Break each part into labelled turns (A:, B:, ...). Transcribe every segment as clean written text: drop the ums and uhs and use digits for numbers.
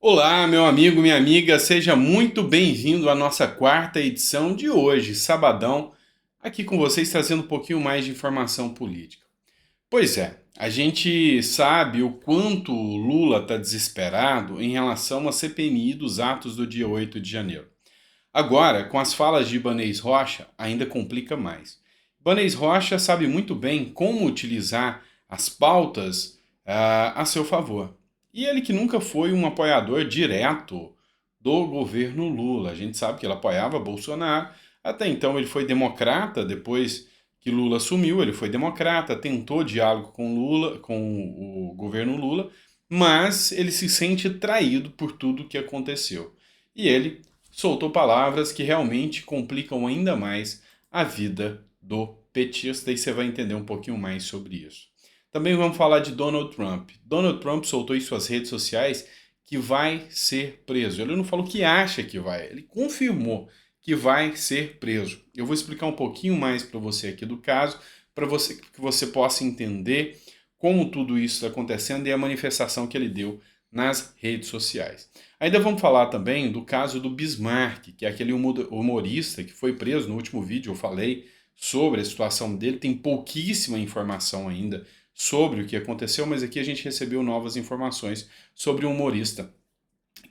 A: Olá, meu amigo, minha amiga, seja muito bem-vindo à nossa quarta edição de hoje, sabadão, aqui com vocês trazendo um pouquinho mais de informação política. Pois é, a gente sabe o quanto o Lula está desesperado em relação à CPMI dos atos do dia 8 de janeiro. Agora, com as falas de Ibanez Rocha, ainda complica mais. Ibanez Rocha sabe muito bem como utilizar as pautas a seu favor. E ele que nunca foi um apoiador direto do governo Lula. A gente sabe que ele apoiava Bolsonaro. Até então ele foi democrata, depois que Lula assumiu, ele foi democrata, tentou diálogo com Lula, com o governo Lula, mas ele se sente traído por tudo que aconteceu. E ele soltou palavras que realmente complicam ainda mais a vida do petista e você vai entender um pouquinho mais sobre isso. Também vamos falar de Donald Trump. Donald Trump soltou em suas redes sociais que vai ser preso. Ele não falou que acha que vai, ele confirmou que vai ser preso. Eu vou explicar um pouquinho mais para você aqui do caso, para você que você possa entender como tudo isso está acontecendo e a manifestação que ele deu nas redes sociais. Ainda vamos falar também do caso do Bismarck, que é aquele humorista que foi preso. No último vídeo eu falei sobre a situação dele, tem pouquíssima informação ainda sobre o que aconteceu, mas aqui a gente recebeu novas informações sobre o humorista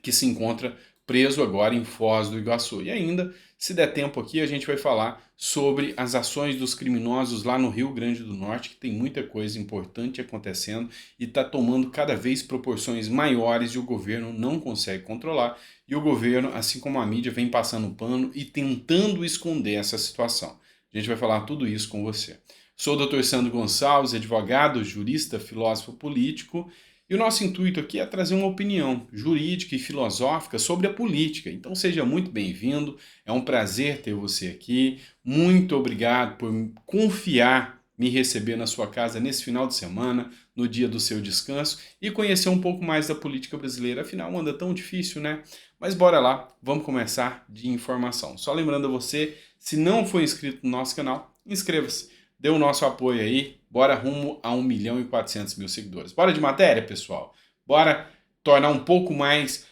A: que se encontra preso agora em Foz do Iguaçu. E ainda, se der tempo aqui, a gente vai falar sobre as ações dos criminosos lá no Rio Grande do Norte, que tem muita coisa importante acontecendo e está tomando cada vez proporções maiores e o governo não consegue controlar. E o governo, assim como a mídia, vem passando pano e tentando esconder essa situação. A gente vai falar tudo isso com você. Sou o Dr. Sandro Gonçalves, advogado, jurista, filósofo político, e o nosso intuito aqui é trazer uma opinião jurídica e filosófica sobre a política. Então seja muito bem-vindo, é um prazer ter você aqui. Muito obrigado por confiar, me receber na sua casa nesse final de semana, no dia do seu descanso, e conhecer um pouco mais da política brasileira. Afinal, anda tão difícil, né? Mas bora lá, vamos começar de informação. Só lembrando a você, se não for inscrito no nosso canal, inscreva-se. Dê o nosso apoio aí, bora rumo a 1.400.000 seguidores. Bora de matéria, pessoal? Bora tornar um pouco mais,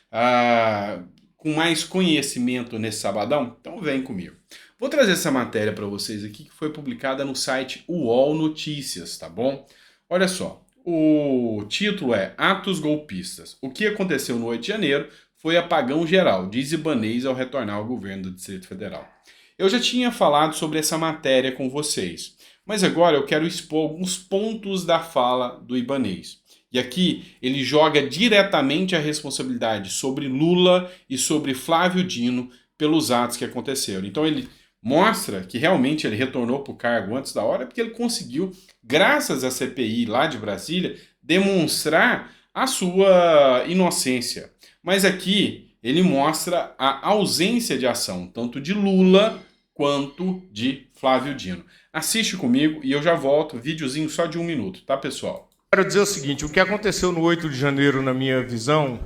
A: com mais conhecimento nesse sabadão? Então vem comigo. Vou trazer essa matéria para vocês aqui, que foi publicada no site UOL Notícias, tá bom? Olha só, o título é Atos Golpistas. O que aconteceu no 8 de janeiro foi apagão geral, diz Ibanez ao retornar ao governo do Distrito Federal. Eu já tinha falado sobre essa matéria com vocês, mas agora eu quero expor alguns pontos da fala do Ibanez. E aqui ele joga diretamente a responsabilidade sobre Lula e sobre Flávio Dino pelos atos que aconteceram. Então ele mostra que realmente ele retornou para o cargo antes da hora, porque ele conseguiu, graças à CPI lá de Brasília, demonstrar a sua inocência. Mas aqui ele mostra a ausência de ação, tanto de Lula quanto de Flávio Dino. Assiste comigo e eu já volto, videozinho só de 1 minuto, tá, pessoal?
B: Quero dizer o seguinte, o que aconteceu no 8 de janeiro, na minha visão,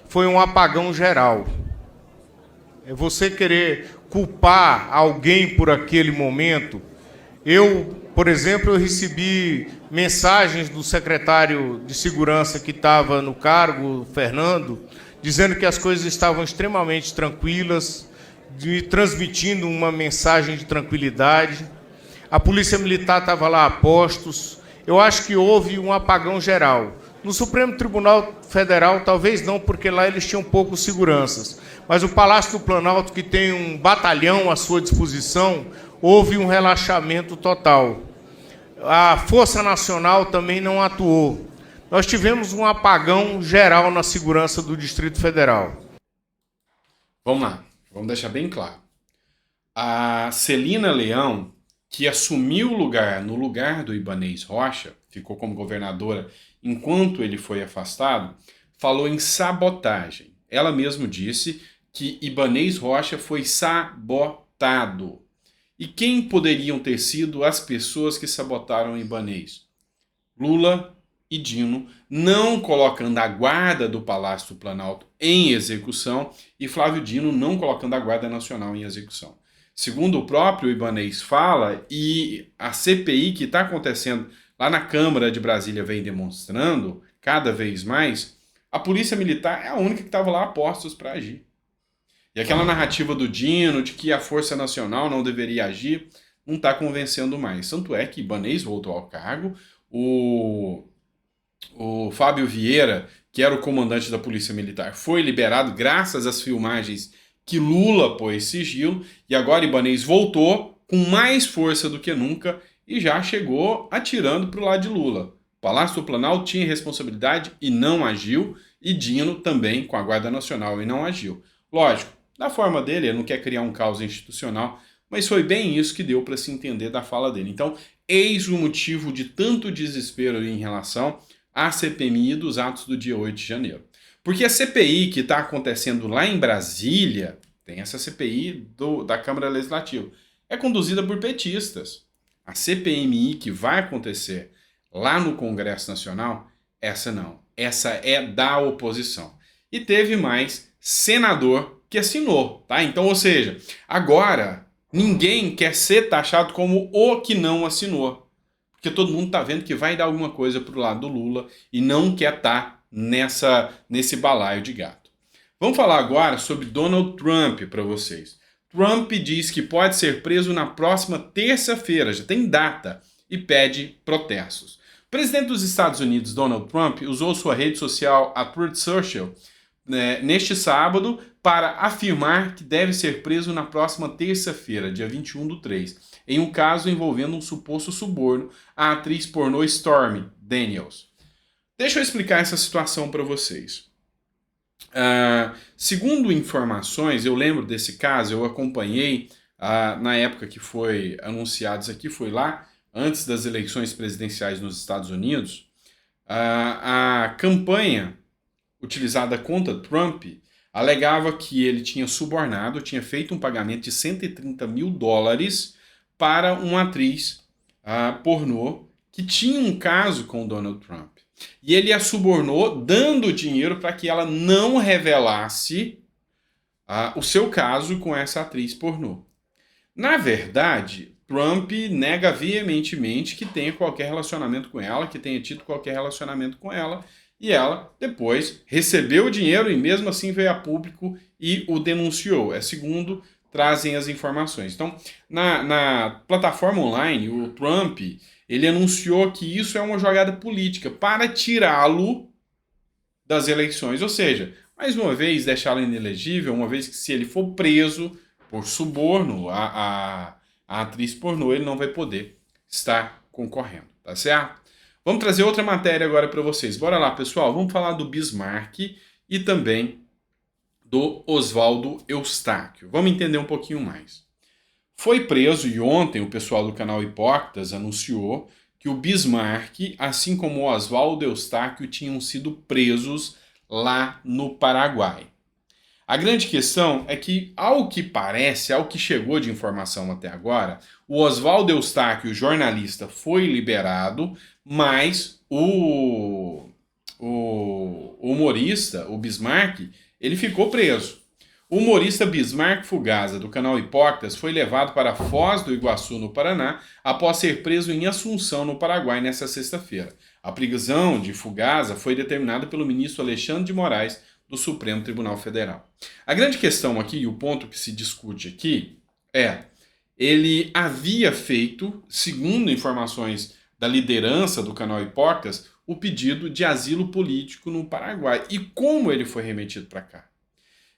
B: foi um apagão geral. É você querer culpar alguém por aquele momento. Por exemplo, eu recebi mensagens do secretário de segurança que estava no cargo, Fernando, dizendo que as coisas estavam extremamente tranquilas, transmitindo uma mensagem de tranquilidade. A Polícia Militar estava lá a postos. Eu acho que houve um apagão geral. No Supremo Tribunal Federal, talvez não, porque lá eles tinham poucos seguranças. Mas o Palácio do Planalto, que tem um batalhão à sua disposição, houve um relaxamento total. A Força Nacional também não atuou. Nós tivemos um apagão geral na segurança do Distrito Federal.
A: Vamos lá, vamos deixar bem claro. A Celina Leão, que assumiu o lugar no lugar do Ibanez Rocha, ficou como governadora enquanto ele foi afastado, falou em sabotagem. Ela mesma disse que Ibanez Rocha foi sabotado. E quem poderiam ter sido as pessoas que sabotaram Ibanez? Lula e Dino, não colocando a guarda do Palácio do Planalto em execução e Flávio Dino não colocando a Guarda Nacional em execução. Segundo o próprio Ibanez fala, e a CPI que está acontecendo lá na Câmara de Brasília vem demonstrando, cada vez mais, A polícia militar é a única que estava lá a postos para agir. E aquela narrativa do Dino de que a Força Nacional não deveria agir não está convencendo mais. Tanto é que Ibanez voltou ao cargo, o Fábio Vieira, que era o comandante da Polícia Militar, foi liberado graças às filmagens que Lula pôs sigilo, e agora Ibanez voltou com mais força do que nunca e já chegou atirando para o lado de Lula. O Palácio do Planalto tinha responsabilidade e não agiu, e Dino também com a Guarda Nacional e não agiu. Lógico, da forma dele, ele não quer criar um caos institucional, mas foi bem isso que deu para se entender da fala dele. Então, eis o motivo de tanto desespero em relação à CPMI dos atos do dia 8 de janeiro. Porque a CPI que está acontecendo lá em Brasília, tem essa CPI da Câmara Legislativa, é conduzida por petistas. A CPMI que vai acontecer lá no Congresso Nacional, essa não. Essa é da oposição. E teve mais senador que assinou, tá? Então, ou seja, agora ninguém quer ser taxado como o que não assinou. Porque todo mundo tá vendo que vai dar alguma coisa pro lado do Lula e não quer estar nesse balaio de gato. Vamos falar agora sobre Donald Trump para vocês. Trump diz que pode ser preso na próxima terça-feira, já tem data, e pede protestos. O presidente dos Estados Unidos, Donald Trump, usou sua rede social, a Truth Social, neste sábado, para afirmar que deve ser preso na próxima terça-feira, dia 21/3, em um caso envolvendo um suposto suborno à atriz pornô Stormy Daniels. Deixa eu explicar essa situação para vocês. Segundo informações, eu lembro desse caso, eu acompanhei na época que foi anunciado isso aqui, foi lá antes das eleições presidenciais nos Estados Unidos. A campanha utilizada contra Trump alegava que ele tinha subornado, tinha feito um pagamento de $130 mil para uma atriz pornô que tinha um caso com Donald Trump. E ele a subornou dando dinheiro para que ela não revelasse o seu caso com essa atriz pornô. Na verdade, Trump nega veementemente que tenha qualquer relacionamento com ela, que tenha tido qualquer relacionamento com ela, e ela depois recebeu o dinheiro e mesmo assim veio a público e o denunciou. É segundo trazem as informações. Então, na plataforma online, o Trump, ele anunciou que isso é uma jogada política para tirá-lo das eleições. Ou seja, mais uma vez, deixá-lo inelegível, uma vez que se ele for preso por suborno a atriz pornô, ele não vai poder estar concorrendo, tá certo? Vamos trazer outra matéria agora para vocês. Bora lá, pessoal. Vamos falar do Bismarck e também do Oswaldo Eustáquio. Vamos entender um pouquinho mais. Foi preso e ontem o pessoal do canal Hipócritas anunciou que o Bismarck, assim como o Oswaldo Eustáquio, tinham sido presos lá no Paraguai. A grande questão é que, ao que parece, ao que chegou de informação até agora, o Oswaldo Eustáquio, jornalista, foi liberado, mas o humorista, o Bismarck, ele ficou preso. O humorista Bismarck Fugaza, do canal Hipócritas, foi levado para Foz do Iguaçu, no Paraná, após ser preso em Assunção, no Paraguai, nesta sexta-feira. A prisão de Fugaza foi determinada pelo ministro Alexandre de Moraes, do Supremo Tribunal Federal. A grande questão aqui, e o ponto que se discute aqui, ele havia feito, segundo informações da liderança do canal Hipócritas, o pedido de asilo político no Paraguai. E como ele foi remetido para cá?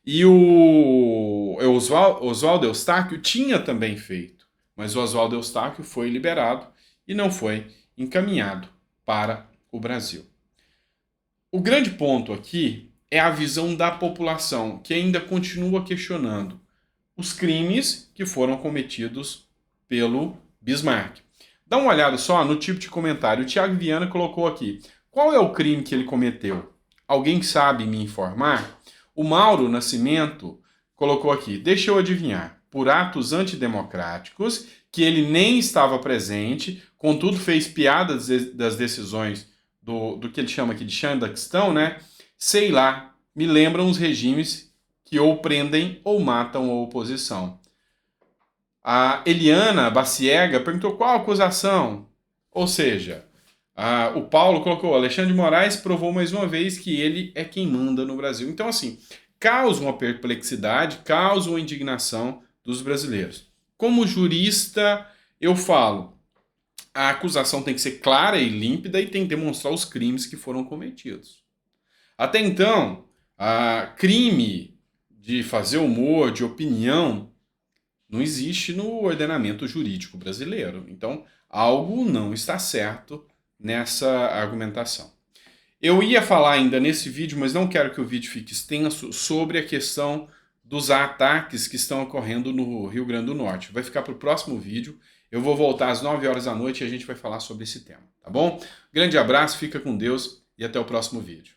A: E o Oswaldo Eustáquio tinha também feito, mas o Oswaldo Eustáquio foi liberado e não foi encaminhado para o Brasil. O grande ponto aqui é a visão da população, que ainda continua questionando os crimes que foram cometidos pelo Bismarck. Dá uma olhada só no tipo de comentário. O Thiago Viana colocou aqui. Qual é o crime que ele cometeu? Alguém sabe me informar? O Mauro Nascimento colocou aqui. Deixa eu adivinhar. Por atos antidemocráticos, que ele nem estava presente, contudo fez piada das decisões do que ele chama aqui de Xandaquistão, né? Sei lá, me lembram os regimes que ou prendem ou matam a oposição. A Eliana Baciega perguntou qual a acusação. Ou seja, O Paulo colocou: Alexandre de Moraes provou mais uma vez que ele é quem manda no Brasil. Então, assim, causa uma perplexidade, causa uma indignação dos brasileiros. Como jurista, eu falo, a acusação tem que ser clara e límpida e tem que demonstrar os crimes que foram cometidos. Até então, crime de fazer humor, de opinião, não existe no ordenamento jurídico brasileiro. Então, algo não está certo nessa argumentação. Eu ia falar ainda nesse vídeo, mas não quero que o vídeo fique extenso, sobre a questão dos ataques que estão ocorrendo no Rio Grande do Norte. Vai ficar para o próximo vídeo. Eu vou voltar às 9 horas da noite e a gente vai falar sobre esse tema, tá bom? Grande abraço, fica com Deus e até o próximo vídeo.